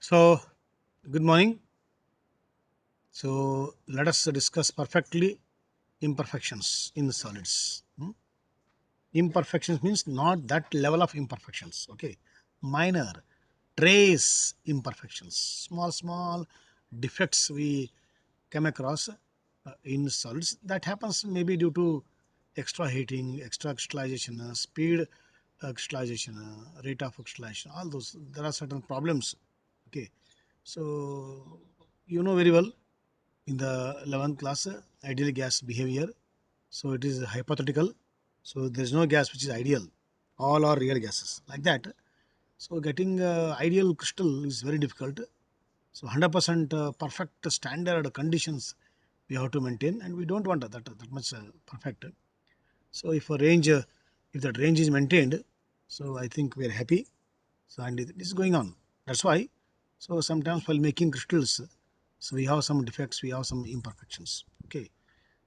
So, good morning. So, let us discuss perfectly imperfections in solids. Imperfections means not that level of imperfections. Okay, minor, trace imperfections, small defects we come across in solids that happens maybe due to extra heating, extra crystallization, speed crystallization, rate of crystallization. All those there are certain problems. Okay, so you know very well in the 11th class ideal gas behavior. So it is hypothetical. So there is no gas which is ideal. All are real gases like that. So getting ideal crystal is very difficult. So 100% perfect standard conditions we have to maintain, and we don't want that much perfect. So if that range is maintained, so I think we are happy. So and it is going on. That's why. So sometimes while making crystals, so we have some defects, we have some imperfections. Okay.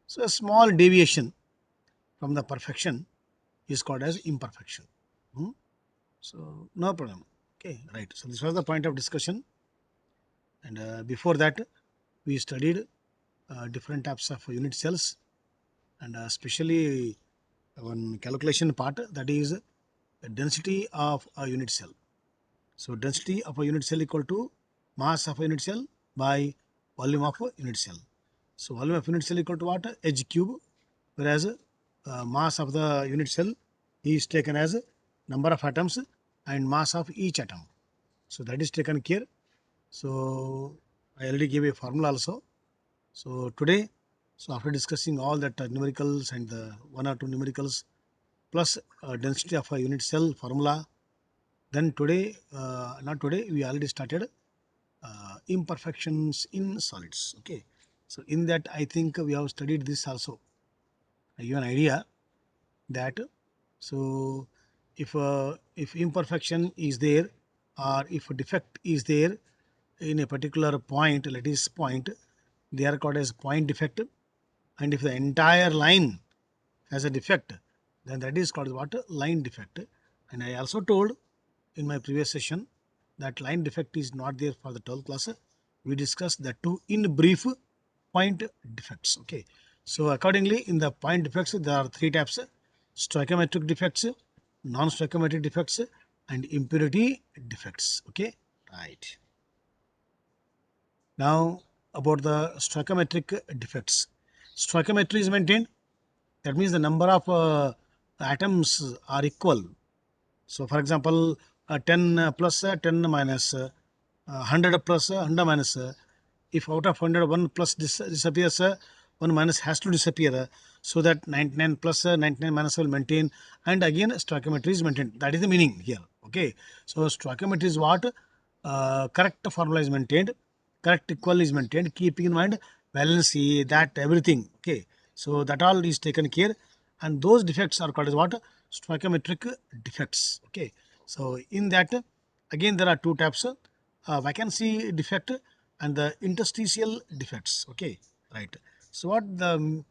So a small deviation from the perfection is called as imperfection. Hmm? So no problem. Okay, right. So this was the point of discussion, and before that, we studied different types of unit cells, and especially one calculation part, that is the density of a unit cell. So density of a unit cell equal to mass of a unit cell by volume of a unit cell. So volume of unit cell equal to what? H cube, whereas mass of the unit cell is taken as number of atoms and mass of each atom. So that is taken care. So I already gave a formula also. So today, so after discussing all that numericals and the one or two numericals plus density of a unit cell formula, then today, not today, we already started imperfections in solids. Okay. So in that, I think we have studied this also. I give an idea that if imperfection is there or if a defect is there in a particular point, let is point, they are called as point defect. And if the entire line has a defect, then that is called what? Line defect. And I also told in my previous session that line defect is not there for the 12th class. We discussed that too in brief. Point defects. Okay. So accordingly, in the point defects, there are three types: stoichiometric defects, non-stoichiometric defects, and impurity defects. Okay. Right. Now about the stoichiometric defects. Stoichiometry is maintained. That means the number of atoms are equal. So for example, 10 plus 10 minus 100 plus 100 minus. If out of 100 1 plus disappears, 1 minus has to disappear, so that 99 plus 99 minus will maintain, and again stoichiometry is maintained. That is the meaning here. Okay. So stoichiometry is what? Correct formula is maintained, correct equal is maintained, keeping in mind valency, that everything. Okay. So that all is taken care, and those defects are called as what? Stoichiometric defects. Okay. So in that, again there are two types: vacancy defect and the interstitial defects. Okay, right. So what the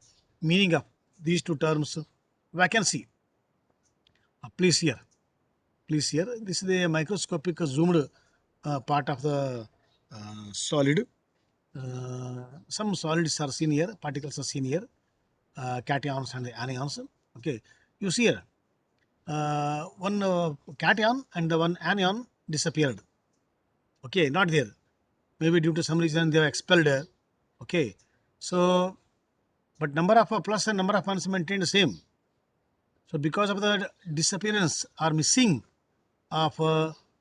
meaning of these two terms? Vacancy. Please here. Please here. This is the microscopic zoomed part of the solid. Some solids are seen here, particles are seen here, cations and the anions. Okay, you see here, one cation and the one anion disappeared. Okay, not there. Maybe due to some reason they were expelled. Okay, so but number of plus and number of ones maintained the same. So because of the disappearance or missing of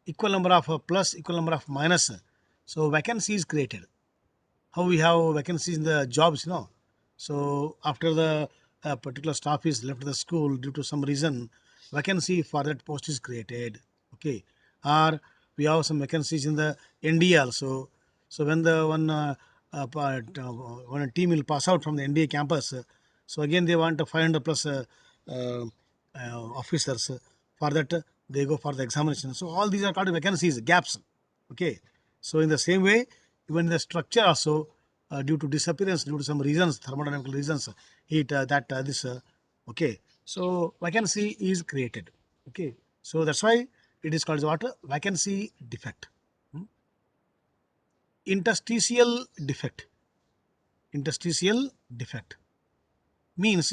equal number of plus, equal number of minus, so vacancy is created. How we have vacancies in the jobs, So after the particular staff is left the school due to some reason, vacancy for that post is created. Okay, or we have some vacancies in the NDA also. So when the when a team will pass out from the NDA campus, so again they want 500 plus uh, officers. For that, they go for the examination. So all these are called vacancies, gaps. Okay. So in the same way, even the structure also, due to disappearance, due to some reasons, thermodynamical reasons, heat, that this, okay. So vacancy is created. Okay. So that's why it is called what? Vacancy defect. Hmm? interstitial defect. Interstitial defect means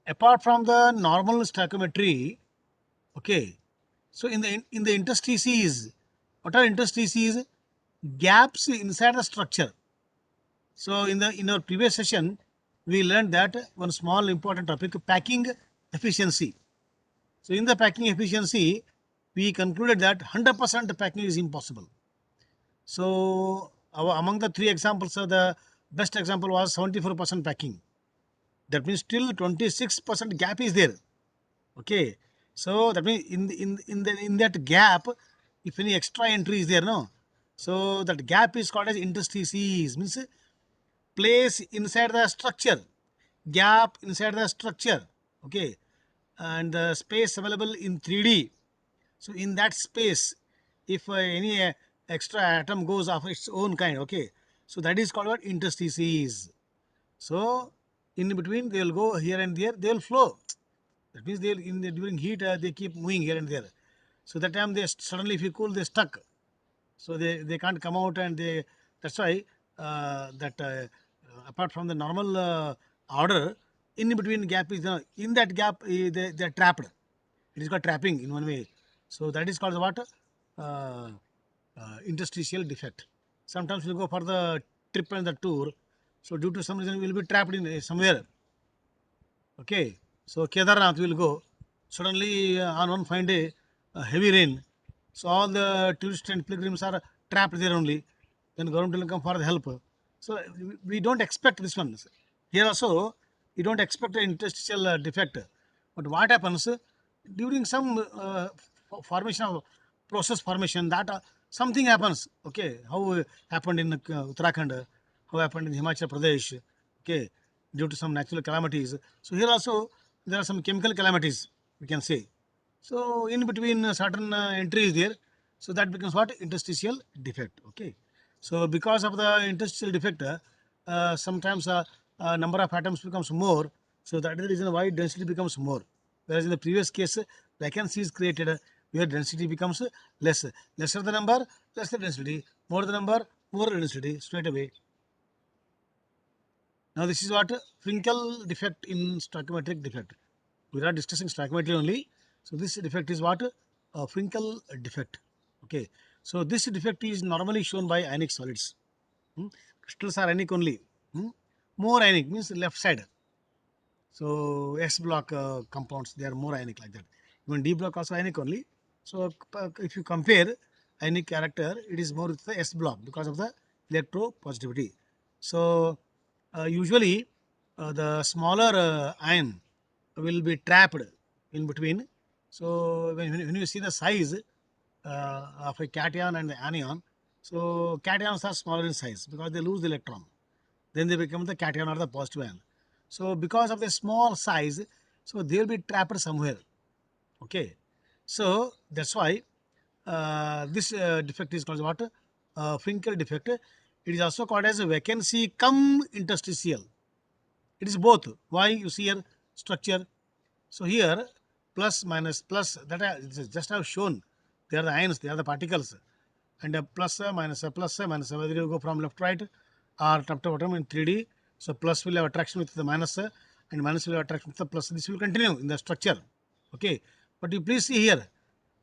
apart from the normal stoichiometry, okay, so in the interstices, what are interstices? Gaps inside the structure. So in our previous session, we learned that one small important topic, packing efficiency. So in the packing efficiency, we concluded that 100% packing is impossible. So among the three examples, the best example was 74% packing. That means still 26% gap is there. Okay. So that means in that gap, if any extra entry is there, no. So that gap is called as interstices, means place inside the structure, gap inside the structure. Okay. And the space available in 3D. So in that space, if any extra atom goes of its own kind, okay, so that is called what interstices. So in between they will go here and there, they will flow. That means they in the during heat they keep moving here and there. So that time they suddenly, if you cool, they stuck. So they can't come out, and they, that's why that apart from the normal order, in between gap is in that gap they are trapped. It is called trapping in one way. So that is called what? Interstitial defect. Sometimes we go for the trip and the tour. So due to some reason we will be trapped in somewhere. Okay. So Kedarnath will go. Suddenly on one fine day, heavy rain. So all the tourists and pilgrims are trapped there only. Then government will come for the help. So we don't expect this one. Here also, you don't expect an interstitial defect. But what happens during some formation of process formation, that something happens. Okay, how happened in Uttarakhand, how happened in Himachal Pradesh. Okay, due to some natural calamities. So here also there are some chemical calamities, we can say. So in between certain entries there, so that becomes what? Interstitial defect. Okay. So because of the interstitial defect, sometimes number of atoms becomes more. So that is the reason why density becomes more. Whereas in the previous case, vacancy is created where density becomes less. Lesser the number, less the density. More the number, more the density straight away. Now this is what Frinkel defect in stoichiometric defect. We are discussing stoichiometry only. So this defect is what? Frinkel defect. Okay. So this defect is normally shown by ionic solids. Crystals are ionic only. More ionic means left side. So S block compounds, they are more ionic like that. Even D block also ionic only. So if you compare ionic character, it is more with the S block because of the electropositivity. So usually the smaller ion will be trapped in between. So when you see the size of a cation and the anion, so cations are smaller in size because they lose the electron. Then they become the cation or the positive ion. So because of the small size, so they will be trapped somewhere. Okay. So that's why this defect is called what? Frinkel defect. It is also called as a vacancy cum interstitial. It is both. Why? You see here structure. So here plus minus plus, that I just have shown. They are the ions, they are the particles. And a plus minus a plus minus, whether you go from left right or top to bottom in 3D. So plus will have attraction with the minus and minus will have attraction with the plus. This will continue in the structure. Okay. But you please see here,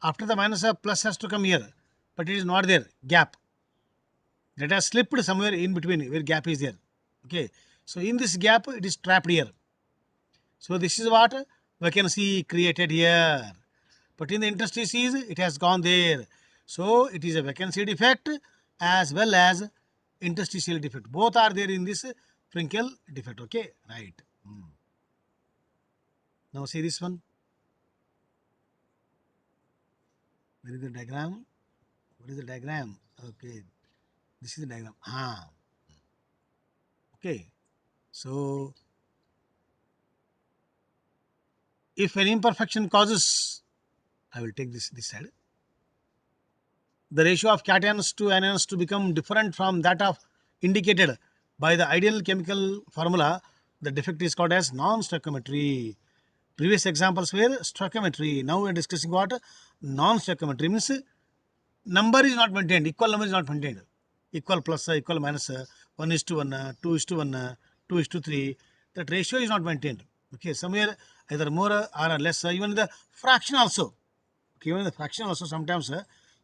after the minus plus has to come here, but it is not there. Gap. That has slipped somewhere in between where gap is there. Okay. So in this gap, it is trapped here. So this is what vacancy created here. But in the interstices, it has gone there. So it is a vacancy defect as well as interstitial defect. Both are there in this Frinkel defect. Okay, right. Now see this one. Where is the diagram? What is the diagram? Okay, this is the diagram. Okay. So if an imperfection causes, I will take this side. The ratio of cations to anions to become different from that of indicated by the ideal chemical formula, the defect is called as non-stoichiometry. Previous examples were stoichiometry. Now we are discussing what? Non-stoichiometry means number is not maintained, equal number is not maintained. equal plus, equal minus, 1 is to 1, 2 is to 1, 2 is to 3, that ratio is not maintained. Okay, somewhere either more or less, even the fraction also. Okay, even the fraction also sometimes,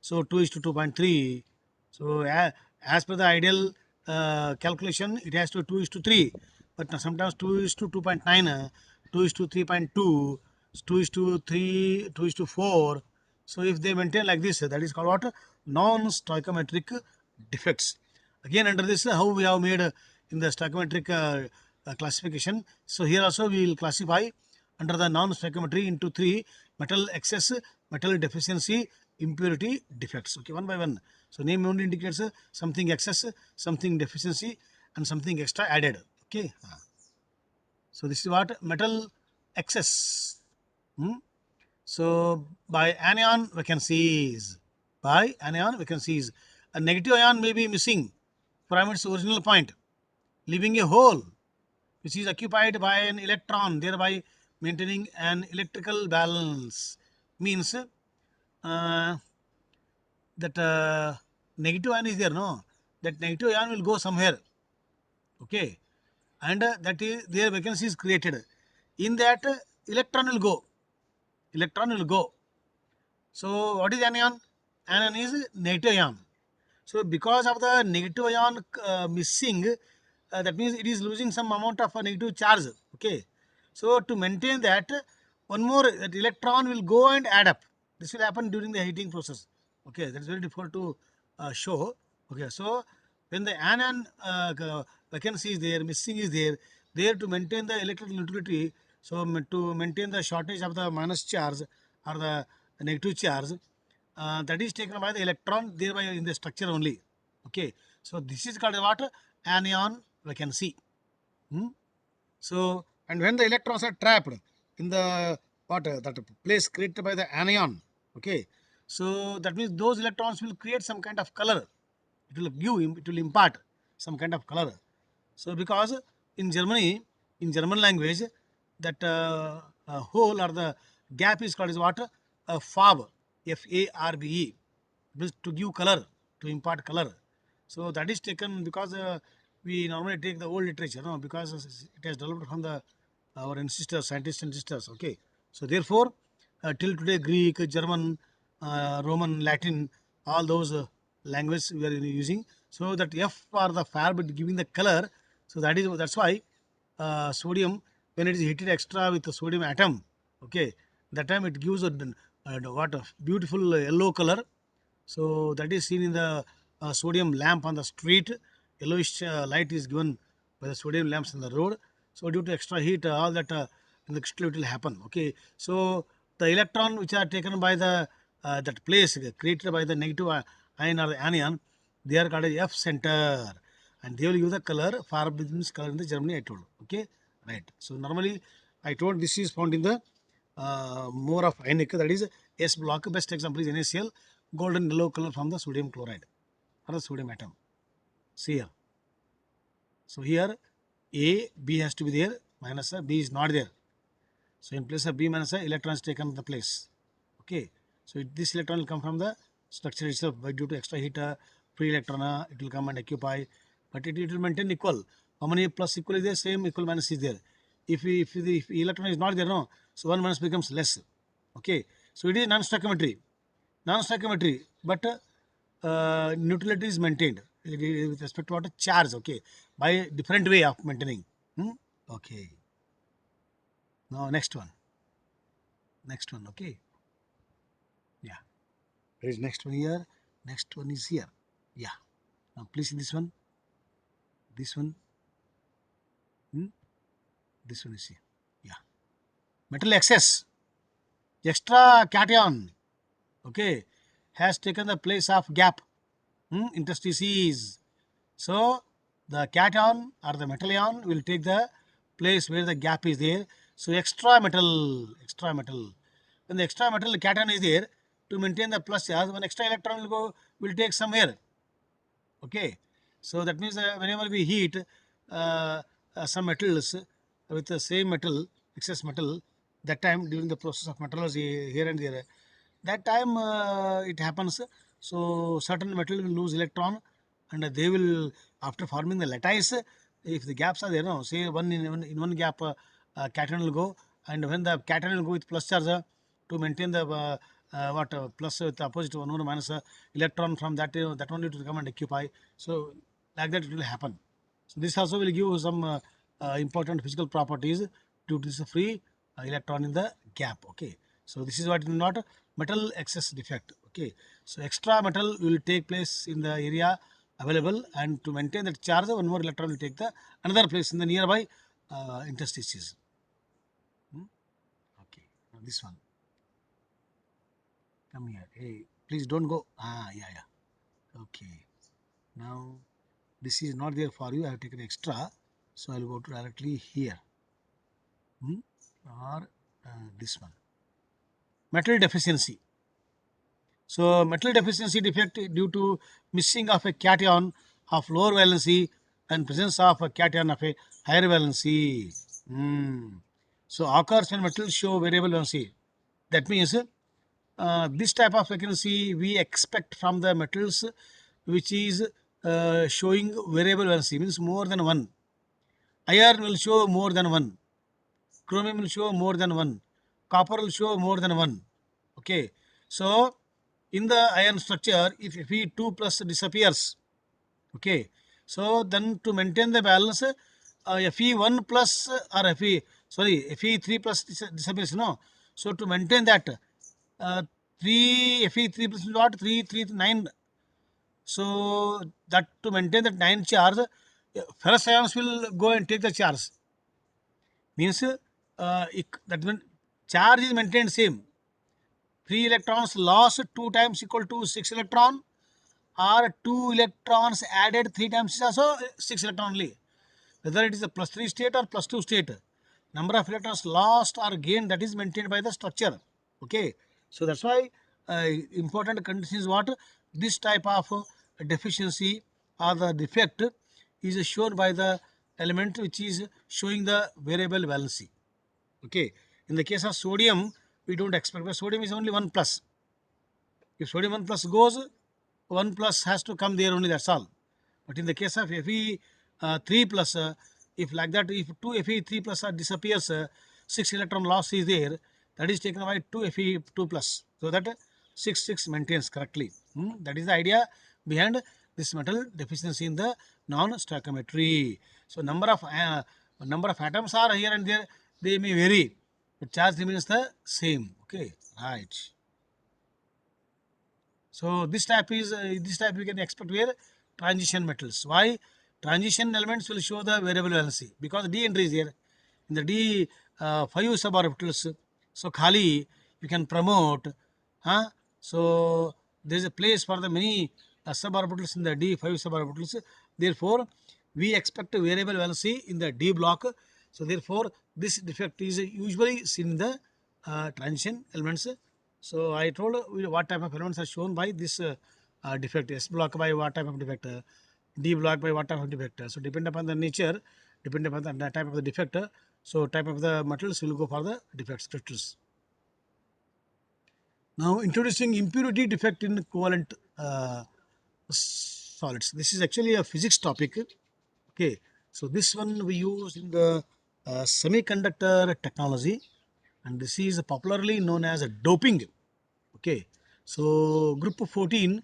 so 2 is to 2.3. So as per the ideal calculation, it has to 2 is to 3, but sometimes 2 is to 2.9, 2 is to 3.2, 2 is to 3, 2 is to 4. So if they maintain like this, that is called what? Non-stoichiometric defects. Again, under this, how we have made in the stoichiometric classification. So here also we will classify under the non-stoichiometry into 3: metal excess, metal deficiency, impurity, defects. Okay, one by one. So name only indicates something excess, something deficiency, and something extra added. Okay. So this is what metal excess. So by anion vacancies, a negative ion may be missing from its original point, leaving a hole which is occupied by an electron, thereby maintaining an electrical balance. Means that negative ion is there, no? That negative ion will go somewhere, okay, and that is their vacancy is created. In that, electron will go. Electron will go. So what is anion? Anion is negative ion. So because of the negative ion missing, that means it is losing some amount of a negative charge. Okay. So to maintain that, one more that electron will go and add up. This will happen during the heating process. Okay, that is very difficult to show. Okay, so when the anion vacancy is there, missing is there to maintain the electrical neutrality. So to maintain the shortage of the minus charge or the negative charge, that is taken by the electron thereby in the structure only. Okay, so this is called what? Anion vacancy. So and when the electrons are trapped in the what that place created by the anion, okay, so that means those electrons will create some kind of color. It will impart some kind of color. So because in Germany, in German language, that hole or the gap is called as what? Farbe, Farbe, means to give color, to impart color. So that is taken because we normally take the old literature, no, because it has developed from the our ancestors, scientists and sisters. Okay, so therefore, till today, Greek, German, Roman, Latin, all those languages we are using. So that F or the Farbe giving the color. So that's why sodium, when it is heated extra with the sodium atom, okay, that time it gives what a beautiful yellow color. So that is seen in the sodium lamp on the street. Yellowish light is given by the sodium lamps on the road. So due to extra heat, all that in the crystal it will happen. Okay. So the electron which are taken by the that place created by the negative ion or the anion, they are called as F center, and they will give the color. Farbe means color in the Germany. I told. Okay. Right. So normally I told this is found in the more of ionic, that is S block. Best example is NaCl, golden yellow color from the sodium chloride or the sodium atom. See here. So here A, B has to be there, minus A, B is not there. So in place of B minus A, electron is taken the place. Okay. So this electron will come from the structure itself, but due to extra heat, free electron, it will come and occupy, but it will maintain equal. How many plus equal is there? Same, equal minus is there. If the electron is not there, no, so 1 minus becomes less. Okay. So it is non-stoichiometry. Non-stoichiometry, but neutrality is maintained with respect to what? Charge. Okay. By different way of maintaining. Okay. Now next one. Next one. Okay. Yeah. There is next one here. Next one is here. Yeah. Now please see this one. This one. This one is here. Yeah. Metal excess. Extra cation. Okay. Has taken the place of gap. Interstices. So the cation or the metal ion will take the place where the gap is there. So extra metal. When the extra metal cation is there, to maintain the plus charge, one extra electron will take somewhere. Okay, so that means whenever we heat some metals with the same metal, excess metal, that time during the process of metallurgy here and there, that time it happens. So certain metal will lose electron and they will, after forming the lattice, if the gaps are there, no, say in one gap, cation will go, and when the cation will go with plus charge to maintain the plus with the opposite one or minus electron from that only to come and occupy. So like that it will happen. So this also will give some important physical properties due to this free electron in the gap. Okay, so this is what is not metal excess defect. Okay, so extra metal will take place in the area available, and to maintain that charge, one more electron will take the another place in the nearby interstices. Okay, now this one, come here. Hey, please don't go. Yeah. Okay, now this is not there for you. I have taken extra, so I will go to directly here. Or this one, metal deficiency. So metal deficiency defect due to missing of a cation of lower valency and presence of a cation of a higher valency. So occurs when metals show variable valency. That means this type of frequency we expect from the metals which is showing variable valency, means more than one. Iron will show more than one. Chromium will show more than one. Copper will show more than one. Okay. So in the iron structure, if Fe2 plus disappears, okay, so then to maintain the balance, Fe1 plus or Fe3 plus disappears, no. So to maintain that, 3 Fe3 plus what, 9. So that to maintain that 9 charge, ferrous ions will go and take the charge. Means that means charge is maintained same. 3 electrons lost 2 times equal to 6 electron, or 2 electrons added 3 times is also 6 electron only. Whether it is a plus 3 state or plus 2 state, number of electrons lost or gained, that is maintained by the structure. Okay, so that's why important condition is what, this type of deficiency or the defect is shown by the element which is showing the variable valency. Okay, in the case of sodium, we don't expect, but sodium is only 1 plus. If sodium 1 plus goes, 1 plus has to come there only, that's all. But in the case of Fe3 plus, if like that, if 2 Fe3 plus disappears, 6 electron loss is there, that is taken by 2 Fe2 plus. So that 6 maintains correctly. That is the idea behind this metal deficiency in the non-stoichiometry. So number of atoms are here and there, they may vary, but charge remains the same. Okay, right. So this type we can expect where transition metals. Why? Transition elements will show the variable valency because d entry is here. In the d 5 suborbitals, so khali you can promote. So there is a place for the many suborbitals in the d 5 suborbitals. Therefore, we expect a variable valency in the d block. So therefore, this defect is usually seen in the transition elements. So I told what type of elements are shown by this defect. S block by what type of defect, D block by what type of defect. So depend upon the nature, depend upon the type of the defect. So type of the metals will go for the defects crystals. Now introducing impurity defect in covalent solids. This is actually a physics topic. Okay, so this one we use in the semiconductor technology, and this is popularly known as a doping. Okay, so group of 14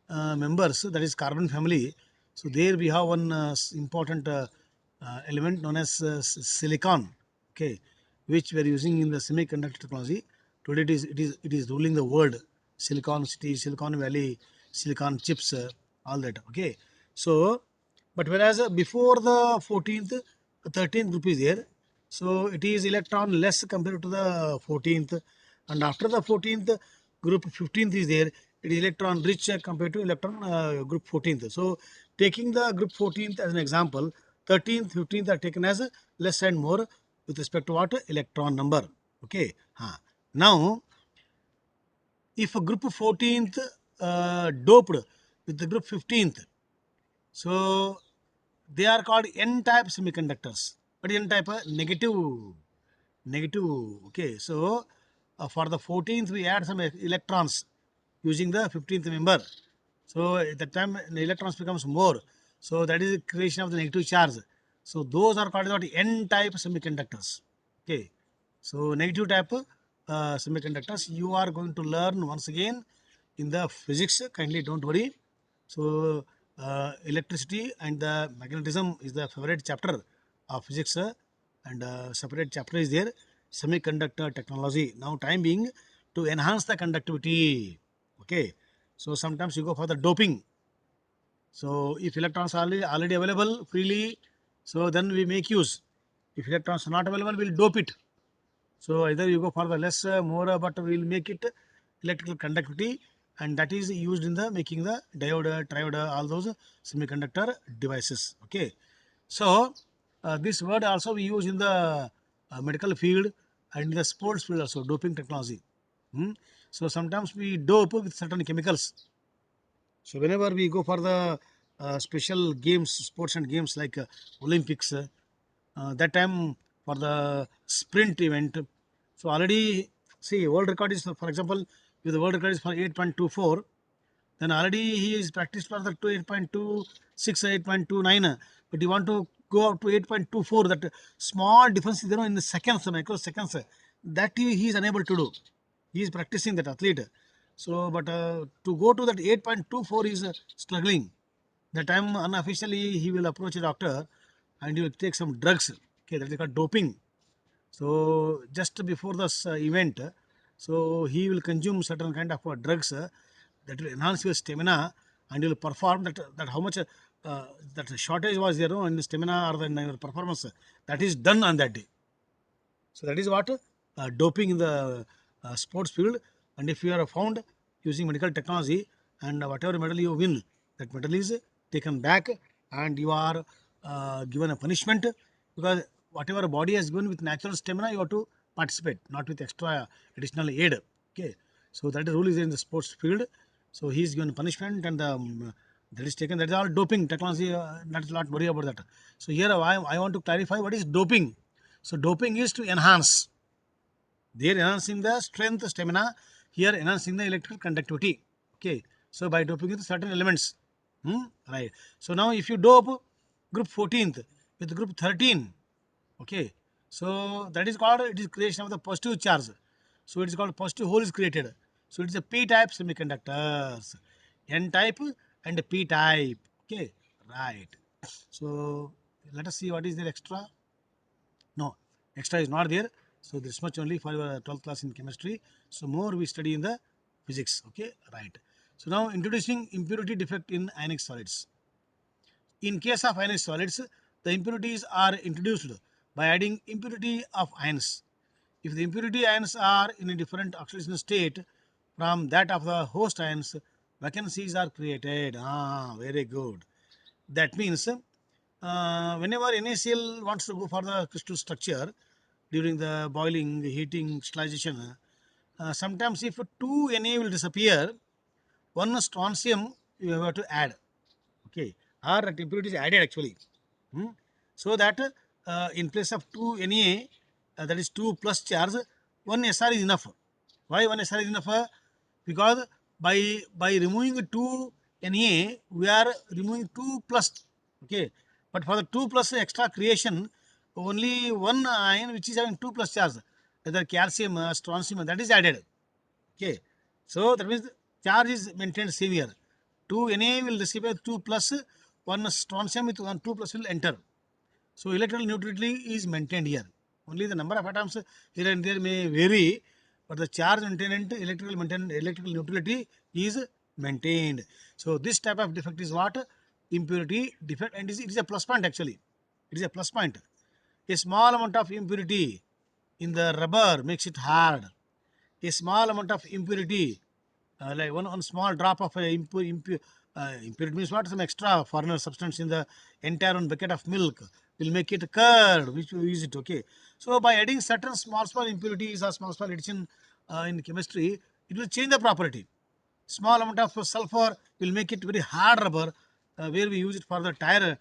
members, that is carbon family. So there we have one important element known as silicon. Okay, which we are using in the semiconductor technology. Today it is ruling the world. Silicon City, Silicon Valley, silicon chips, all that. Okay, so but whereas before the 14th, 13th group is there, so it is electron less compared to the 14th, and after the 14th group 15th is there, it is electron rich compared to electron group 14th. So taking the group 14th as an example, 13th, 15th are taken as less and more with respect to what, electron number. Okay, now if a group 14th doped with the group 15th, so they are called n-type semiconductors. But n-type negative, negative. Okay, so for the 14th we add some electrons using the 15th member. So at that time the electrons becomes more. So that is the creation of the negative charge. So those are called what N-type semiconductors. Okay. So negative type semiconductors you are going to learn once again in the physics. Kindly don't worry. So electricity and the magnetism is the favorite chapter of physics, and separate chapter is there, semiconductor technology. Now time being to enhance the conductivity. Okay. So sometimes you go for the doping. So if electrons are already available freely, so then we make use. If electrons are not available, we'll dope it. So either you go for the less, more, but we'll make it electrical conductivity, and that is used in the making the diode, triode, all those semiconductor devices. Okay. So this word also we use in the medical field and in the sports field also, doping technology. Hmm. So sometimes we dope with certain chemicals. So whenever we go for the special games, sports and games like Olympics, that time for the sprint event. So already see world record is for example, if the world record is for 8.24, then already he is practiced for the 8.26, 8.29. But you want to go up to 8.24. That small difference is there in the seconds, microseconds. That he is unable to do. He is practicing that athlete. So, but to go to that 8.24 is struggling. That time unofficially he will approach a doctor and he will take some drugs. Okay, that is called doping. So just before this event, so he will consume certain kind of drugs that will enhance your stamina, and you will perform that how much that shortage was there, in the stamina or in your performance, that is done on that day. So that is what doping in the sports field. And if you are found using medical technology, and whatever medal you win, that medal is taken back and you are given a punishment, because whatever body has given with natural stamina, you have to participate, not with extra additional aid. Okay. So that rule is in the sports field. So he is given punishment, and that is taken. That is all doping technology. That is not worry about that. So here I want to clarify what is doping. So doping is to enhance. There enhancing the strength, stamina. Here enhancing the electrical conductivity. Okay. So by doping with certain elements. Right. So now if you dope group 14th with group 13, okay. So that is called, it is creation of the positive charge. So it is called positive hole is created. So it is a p-type semiconductors. N-type and p-type. Okay. Right. So let us see what is there extra. No, extra is not there. So this much only for your 12th class in chemistry. So more we study in the physics. Okay, right. So now introducing impurity defect in ionic solids. In case of ionic solids, the impurities are introduced by adding impurity of ions. If the impurity ions are in a different oxidation state from that of the host ions, vacancies are created. Very good. That means whenever NaCl wants to go for the crystal structure during the boiling, heating, crystallization, sometimes if two Na will disappear, one strontium you have to add. Okay, or that impurity is added actually. Hmm? So that in place of 2 Na, that is 2 plus charge, 1 Sr is enough. Why 1 Sr is enough? Because by removing 2 Na, we are removing 2 plus. Okay, but for the 2 plus extra creation, only one ion which is having 2 plus charge, whether calcium, strontium, that is added. Okay, so that means the charge is maintained same here. 2 Na will receive a 2 plus, 1 strontium with 1 2 plus will enter. So electrical neutrality is maintained here. Only the number of atoms here and there may vary, but the charge maintenance, electrical neutrality is maintained. So this type of defect is what? Impurity defect, and it is a plus point actually. It is a plus point. A small amount of impurity in the rubber makes it hard. A small amount of impurity, like one small drop of impurity means what? Some extra foreigner substance in the entire one bucket of milk will make it curd, which we use it. Okay. So by adding certain small impurities or small addition in chemistry, it will change the property. Small amount of sulfur will make it very hard rubber, where we use it for the tire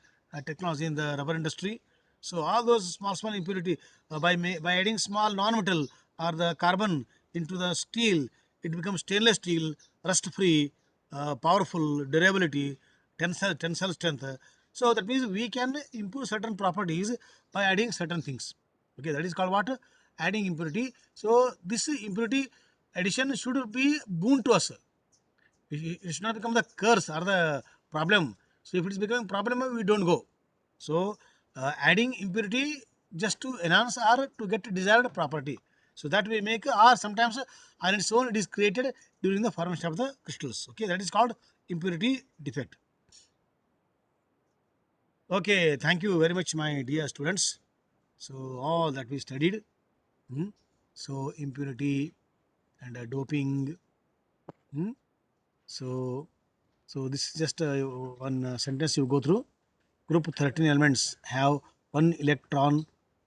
technology in the rubber industry. So all those small impurity, by adding small non-metal or the carbon into the steel, it becomes stainless steel, rust free, powerful, durability, tensile strength. So that means we can improve certain properties by adding certain things. Okay, that is called what? Adding impurity. So this impurity addition should be boon to us. It should not become the curse or the problem. So if it is becoming problem, we don't go. So adding impurity just to enhance or to get desired property. So that we make, or sometimes on its own it is created during the formation of the crystals. Okay, that is called impurity defect. Okay, thank you very much, my dear students. So all that we studied. hmm, So impurity and doping. hmm, So so this is just one sentence you go through. Group 13 elements have one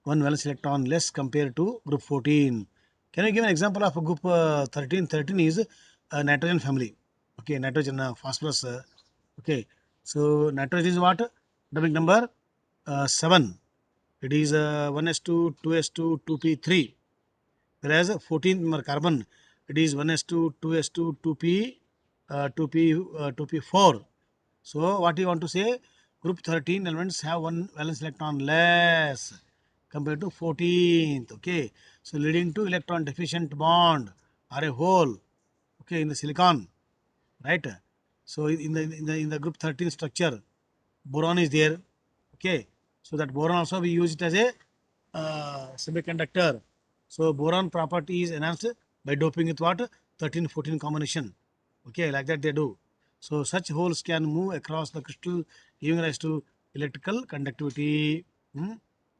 valence electron less compared to group 14. Can you give an example of a group 13? 13 is a nitrogen family. Okay, nitrogen, phosphorus. Okay, so nitrogen is what? Atomic number 7. It is 1s2, 2s2, 2p3. Whereas 14 number carbon, it is 1s2, 2s2, 2p, 2p4. So what you want to say? Group 13 elements have one valence electron less compared to 14th. Okay, so leading to electron deficient bond or a hole. Okay, in the silicon, right? So in the group 13 structure, boron is there. Okay, so that boron also we use it as a semiconductor. So boron property is enhanced by doping with what? 13-14 combination. Okay, like that they do. So such holes can move across the crystal, giving rise to electrical conductivity.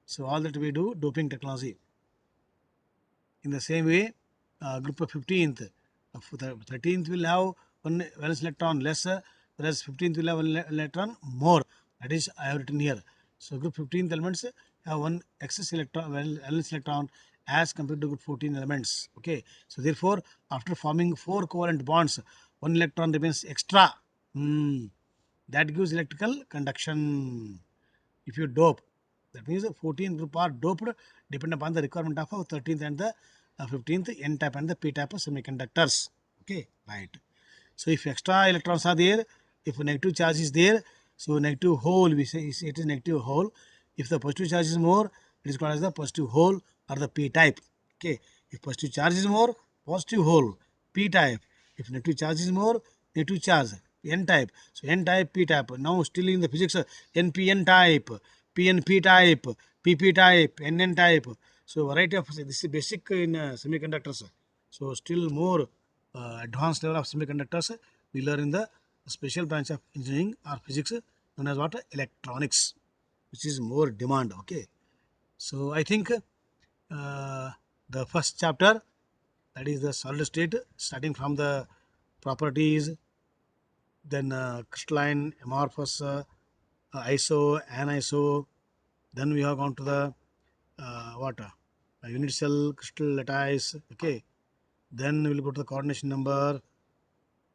So all that we do doping technology. In the same way, group of 15th, 13th will have one valence electron lesser, whereas 15th will have one electron more. That is, I have written here. So group 15th elements have one excess electron, valence electron as compared to group 14 elements. Okay. So therefore, after forming 4 covalent bonds, one electron remains extra. That gives electrical conduction. If you dope, that means 14 group are doped depend upon the requirement of 13th and the 15th n type and the p type of semiconductors. Okay, right. So if extra electrons are there, if negative charge is there, so negative hole, we say it is negative hole. If the positive charge is more, it is called as the positive hole or the p type. Okay, if positive charge is more, positive hole, p type. If negative charge is more, negative charge, n type. So n type, p type. Now still in the physics, npn type, pnp type, pp type, nn type. So variety of this is basic in semiconductors. So still more advanced level of semiconductors we learn in the special branch of engineering or physics known as what? Electronics, which is more demand. Okay, so I think the first chapter, that is the solid state, starting from the properties, then crystalline, amorphous, iso, aniso. Then we have gone to the what? Unit cell, crystal lattice. Okay. Then we will go to the coordination number.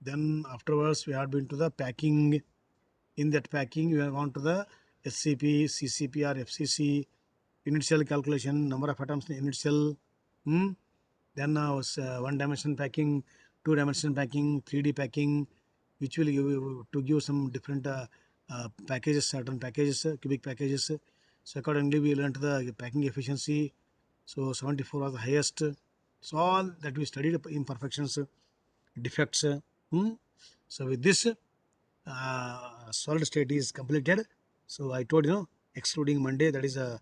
Then afterwards we have been to the packing. In that packing, we have gone to the SCP, CCP or FCC, unit cell calculation, number of atoms in unit cell. Then was one dimension packing, two dimension packing, 3D packing, which will give some different packages, certain packages, cubic packages. So accordingly, we learned the packing efficiency. So 74 was the highest. So all that we studied imperfections, defects. So with this, solid state is completed. So I told excluding Monday, that is a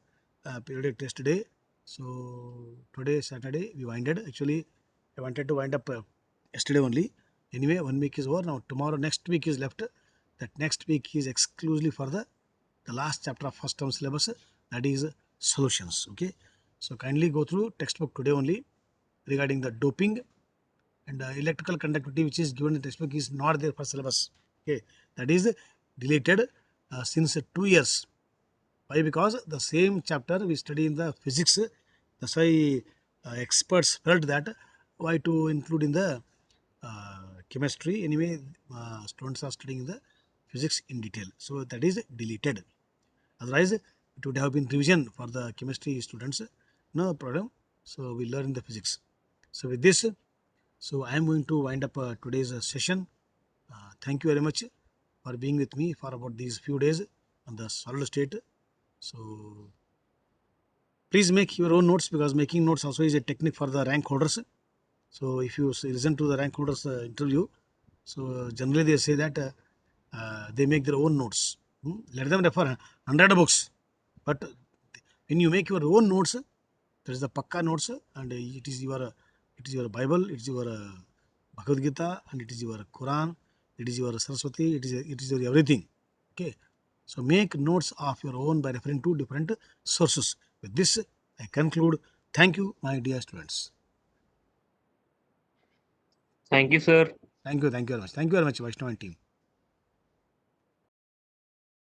periodic test day. So today Saturday we winded. Actually, I wanted to wind up yesterday only. Anyway, 1 week is over. Now tomorrow, next week is left. That next week is exclusively for the last chapter of first term syllabus. That is solutions. Okay. So kindly go through textbook today only regarding the doping and electrical conductivity, which is given in the textbook, is not there for syllabus. Okay, that is deleted since 2 years. Why? Because the same chapter we study in the physics. That's why experts felt that why to include in the chemistry. Anyway, students are studying the physics in detail, so that is deleted. Otherwise, it would have been revision for the chemistry students. No problem. So we learn the physics. So with this, so I am going to wind up today's session. thank you very much for being with me for about these few days on the solid state. So please make your own notes, because making notes also is a technique for the rank holders. So if you listen to the rank holders interview, so generally they say that they make their own notes. Let them refer 100 books, but when you make your own notes, that is the pakka notes, and it is your Bible, it is your Bhagavad Gita, and it is your Quran, it is your Saraswati, it is your everything. Okay, so make notes of your own by referring to different sources. With this, I conclude. Thank you, my dear students. Thank you, sir. Thank you very much. Thank you very much, Vaishnav and team.